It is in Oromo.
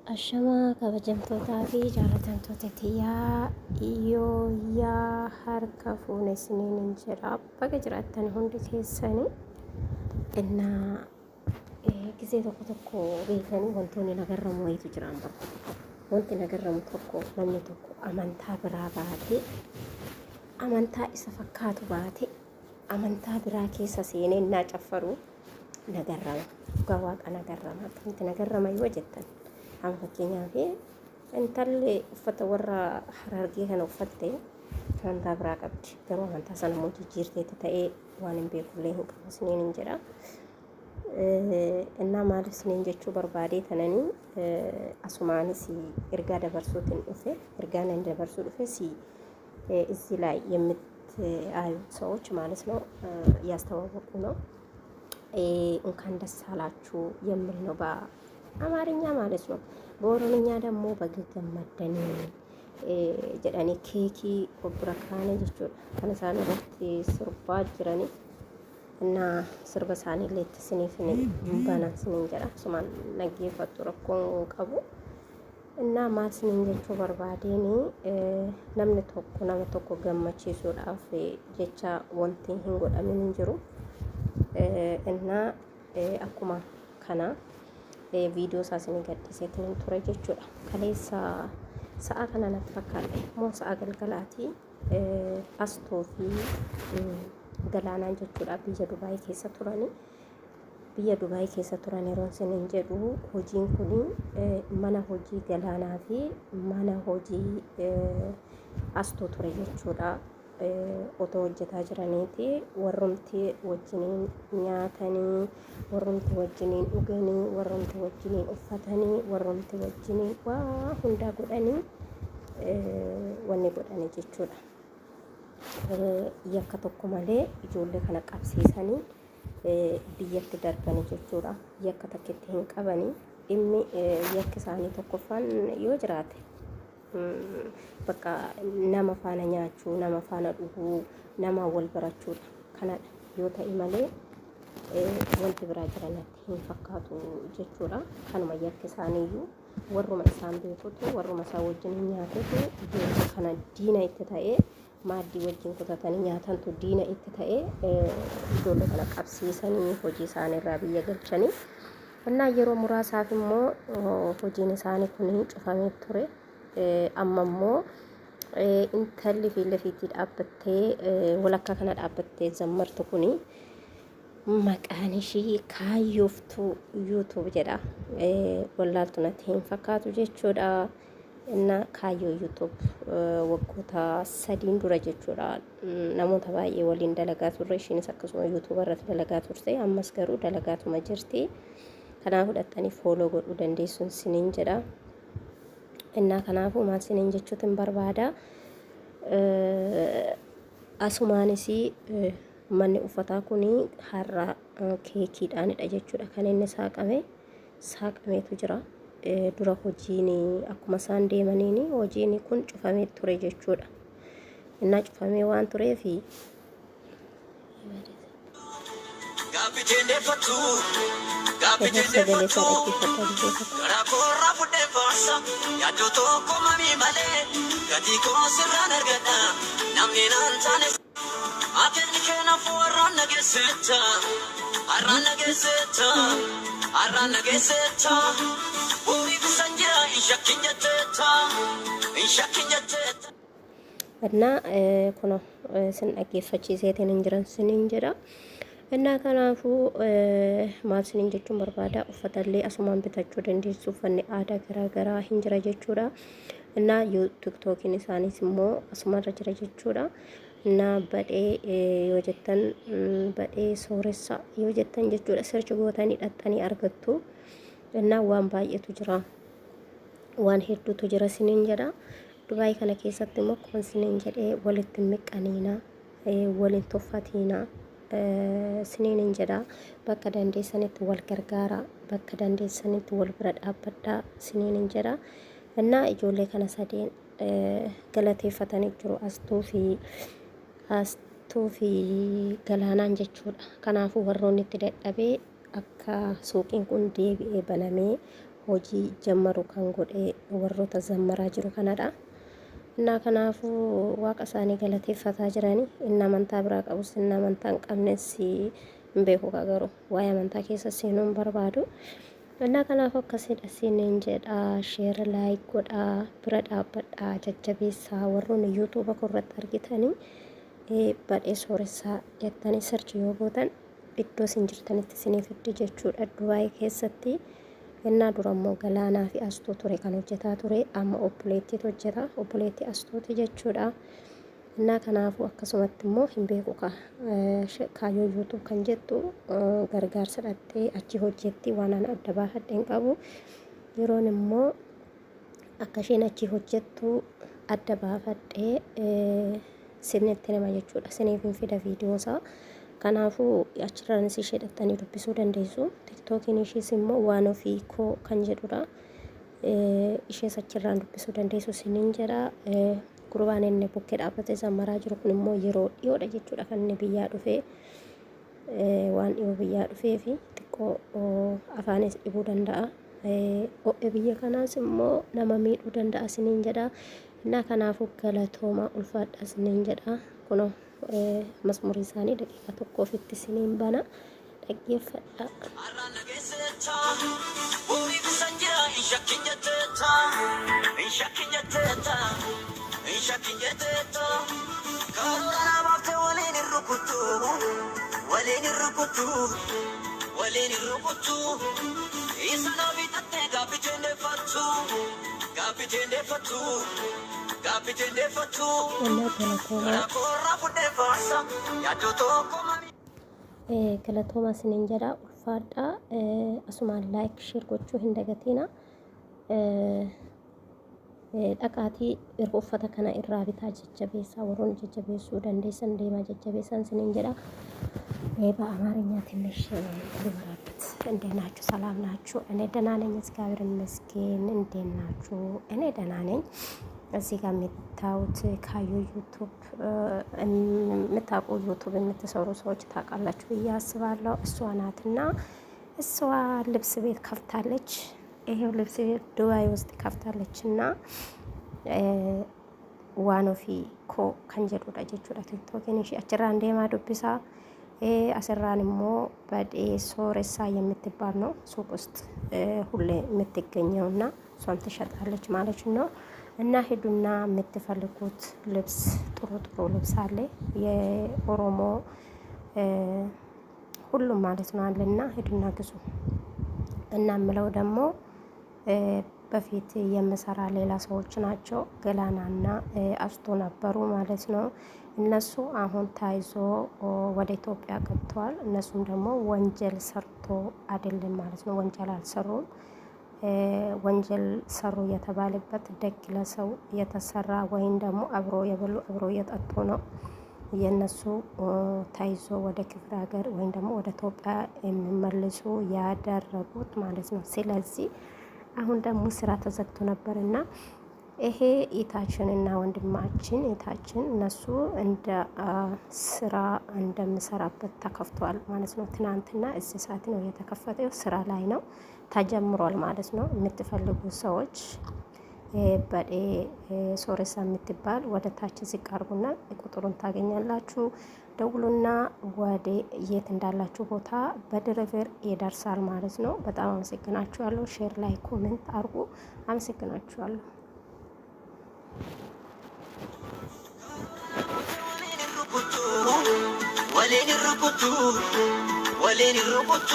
Ashamaa kabajamtootaa fi jaalatamtoota tiyyaa iyyaa harka fuune isiniin jira bakka jiraattan hundi keessanii innaa gisee tokko beekanii wantoonni nagarramu wayitu jiraan barbaadu. Wanti nagarramu tokko namni tokko amantaa biraa baatee amantaa isa fakkaatu baatee amantaa biraa keessa seenee innaa caffaru nagarrama. Dhugaa waaqa nagarrama. Akkamitti nagarrama yoo jettan amma fakkeenyaaf intalli uffata warra Harargee kana uffatte amantaa biraa qabdi. Garuu amantaa sana immoo jijjiirteetti ta'ee waan hin beekullee hin qabu isiniin hin jedha. Innaa maaliif isiniin jechuu barbaadee tananii asumaanis ergaa dabarsuutiin dhufe ergaa nan dabarsuu dhufe እዚህ ላይ የምታዩ ሰዎች ማለት ነው ያስተዋወቁ ነው። እንኳን ደስ አላችሁ የሚል ነው በአማርኛ ማለት ነው። በኦሮምኛ ደግሞ በገገመደኒ ጀዳኒ ኬኪ ወብረካኔ ጀቹ ከነሳን ረት ስርባ ጅረኒ እና ስርበሳኒ ሌት ስኒፍኒ ባናን ስኒን ጀራ ሱማን ነጌፈቱ ረኮን ቀቡ እና ማስኒን ጀቹ በርባዴኒ namni tokko nama tokko gammachiisuudhaaf jecha wanti hin godhamin hin jiru. Innaa akkuma kana viidiyoo isaa isin gadhiiseetiin ture jechuudha. Kaleessa sa'a kana natti fakkaate moo sa'a galgalaatii Astoo fi Galaanaan jechuudha biyya Dubaay keessa turani. Biyya Dubaay keessa turan yeroo isin jedhu hojiin kun mana hojii Galaanaa fi mana hojii Astoo ture jechuudha. Otoo hojjetaa jiraniiti warrumti wajjiniin nyaatanii warrumti wajjiniin dhuganii warrumti wajjiniin uffatanii warrumti wajjiniin waa hundaa godhanii wanni godhanii jechuudha. Yakka tokko malee ijoollee kana qabsiisanii biyyatti darbanii jechuudha. Yakka takkitti hin qabanii dhimmi yakki isaanii tokkoffaan yoo jiraate bakka nama faana nyaachuu nama faana dhuguu nama wal barachuudha kanadha yoo ta'e malee wanti biraa jiranatti hin fakkaatu jechuudha. Kanuma yakki isaaniiyyuu warruma isaan beekutu warruma isaa wajjin nyaatetu ijoollee kana diina itti ta'ee maaddii wajjin kutatanii nyaatantu diina itti ta'ee ijoollee kana qabsiisanii hojii isaaniirraa biyya galchanii innaa yeroo muraasaaf immoo hojiin isaanii kun cufamee ture. Amma immoo intalli fiillafiitti dhaabbattee walakkaa kana dhaabbattee zammartu kuni maqaan ishii Kaayyooftuu yuutuub jedha. Wallaaltu natti hin fakkaatu jechuudha. Inna Kaayyoo yuutuub waggoota 3 dura jechuudha. Namoota baay'ee waliin dalagaa turre ishiinis akkasuma yuutuuba irratti dalagaa turte ammas garuu dalagaatuma jirti. Kanaaf fudhattanii fooloo godhuu dandeessuun isiniin jedha. Innaa kanaafuu maal isiniin jechuutiin barbaada. Asumaanis manni uffataa kun har'a keekiidhaanidha jechuudha. Kan inni saaqameetu jira. Dura hojiin akkuma isaan deemaniin hojiin kun cufamee ture jechuudha. Innaa cufamee waan tureefi እና ኩኖ ስን dhaggeeffachiiseetiin hin jiran siniin jedha. Innaa kanaafuu maal isiniin jechuun barbaada uffatallee asumaan bitachuu dandeessu uffanni aadaa garaagaraa hin jira jechuudha. Innaa tiktookiin isaaniis immoo asumarra jira jechuudha. Innaa badhee yoo jettan badhee sooressa yoo jettan jechuudha sirchi gootanii dhaxxanii argattu. Innaa waan baay'eetu jira waan hedduutu jira siniin jedha. Dubaay kana keessatti immoo akkuma isiniin jedhee walitti miqqaniina waliin tuffatiina siniin jedha. Bakka dandeessanitti wal gargaara bakka dandeessanitti wal bira dhaabbadhaa siniin jedha. Innaa ijoollee kana sadeen galateeffatanii jiru Astuu fi Galaanaan jechuudha. Kanaafuu warroonni itti dadhabee akka suuqiin kun deebi'ee banamee hojii jammaru kan godhe warroota zammaraa jiru kanadha. Innaa kanaafuu waaqa isaanii galateeffataa jiranii. Inni amantaa biraa qabus inni amantaa hin qabnes hin beeku garuu waa'ee amantaa keessa seenuu hin barbaadu. Innaa kanaaf akkasidha isiniin jedha. Sheer laayik godhaa, bira dhaabbadhaa, jajjabeessaa. Warroonni yuutuuba irratti argitanii badhee sooressaa jettanii sarchi yoo gootan iddoo isin jirtanitti isiniif fiddi jechuudha. Dubaayii keessatti innaa dura immoo Galaanaa fi Astuu ture kan hojjetaa ture. Amma obboleettiitu hojjeta. Obboleettii Astuuti jechuudha. Innaa kanaafuu akkasumatti immoo hin beeku kaayyoo yuutuub kan jettu gargaarsa dhattee achi hojjetti waan ana adda baafadhe hin qabu. Yeroon immoo akka isheen achi hojjettu adda baafadhee sinitti nama jechuudha. Siniif hin fida viidiyoosaa. Kanaafuu achirraanis ishee dhattanii dubbisuu dandeessu. Tiktookiin ishees immoo waan ofii koo kan jedhudha. Ishees achirraan dubbisuu dandeessu siniin jedha. Gurbaan inni bukkee dhaabbatee zammaraa jiru kun immoo yeroo dhiyoodha jechuudha kan inni biyyaa dhufee waan dhiyoo biyyaa dhufee fi xiqqoo afaanis dhibuu danda'a. Ho'e biyya kanaas immoo nama miidhuu danda'a siniin jedha. Innaa kanaafuu galatooma ulfaadha siniin jedha. Kunoo masmurii isaanii daqiiqa tokkoof itti siniin bana dhaggeeffadha. Galatooma siniin jedha ulfaadha. Asumaan laayik sheer gochuu hin dagatina. Dhaqaatii erga uffata kana irraa bitaa jajjabeessaa. Warroonni jajjabeessuu dandeessan deemaa jajjabeessan siniin jedha. በአማርኛ ትንሽ ልበራበት። እንዴት ናችሁ? ሰላም ናችሁ? እኔ ደህና ነኝ፣ እግዚአብሔር ይመስገን። እንዴት ናችሁ? እኔ ደህና ነኝ። እዚህ ጋር የምታዩት ካዩ ዩቱብ የምታውቁ ዩቱብ የምትሰሩ ሰዎች ታውቃላችሁ ብዬ አስባለሁ። እሷ ናትና እሷ ልብስ ቤት ከፍታለች። ይሄው ልብስ ቤት ዱባይ ውስጥ ከፍታለችና ዋኖፊ ኮ ከንጀዱ ዳጀቹ ቲክቶክን እሺ አጭራ እንደማ ዱብሳ አሰራን ሞ በዴ ሶሬሳ የምትባል ነው ሱቅ ውስጥ ሁሌ የምትገኘውና እሷም ትሸጣለች ማለት ነው። እና ሄዱና የምትፈልጉት ልብስ ጥሩ ጥሩ ልብስ አለ የኦሮሞ ሁሉም ማለት ነው አለና ሄዱና ግዙ። እና ምለው ደግሞ በፊት የምሰራ ሌላ ሰዎች ናቸው ገላናና አስቶ ነበሩ ማለት ነው። እነሱ አሁን ታይዞ ወደ ኢትዮጵያ ገብተዋል። እነሱም ደግሞ ወንጀል ሰርቶ አይደለም ማለት ነው። ወንጀል አልሰሩም። ወንጀል ሰሩ የተባለበት ደግ ለሰው የተሰራ ወይም ደግሞ አብሮ የበሉ አብሮ የጠጡ ነው የነሱ ታይዞ ወደ ክፍለ ሀገር ወይም ደግሞ ወደ ኢትዮጵያ የሚመልሱ ያደረጉት ማለት ነው። ስለዚህ አሁን ደግሞ ስራ ተዘግቶ ነበርና ይሄ ኢታችንና ወንድማችን ኢታችን እነሱ እንደ ስራ እንደምሰራበት ተከፍቷል ማለት ነው። ትናንትና እዚህ ሰዓት ነው የተከፈተው፣ ስራ ላይ ነው ተጀምሯል ማለት ነው። የምትፈልጉ ሰዎች በዴ ሶሬሳ የምትባል ወደ ታች ሲቀርቡና ቁጥሩን ታገኛላችሁ። ደውሉና ወደ የት እንዳላችሁ ቦታ በድሪቨር ይደርሳል ማለት ነው። በጣም አመሰግናችኋለሁ። ሼር ላይ ኮሜንት አርጉ። አመሰግናችኋለሁ። ወሌን ሩቁቱ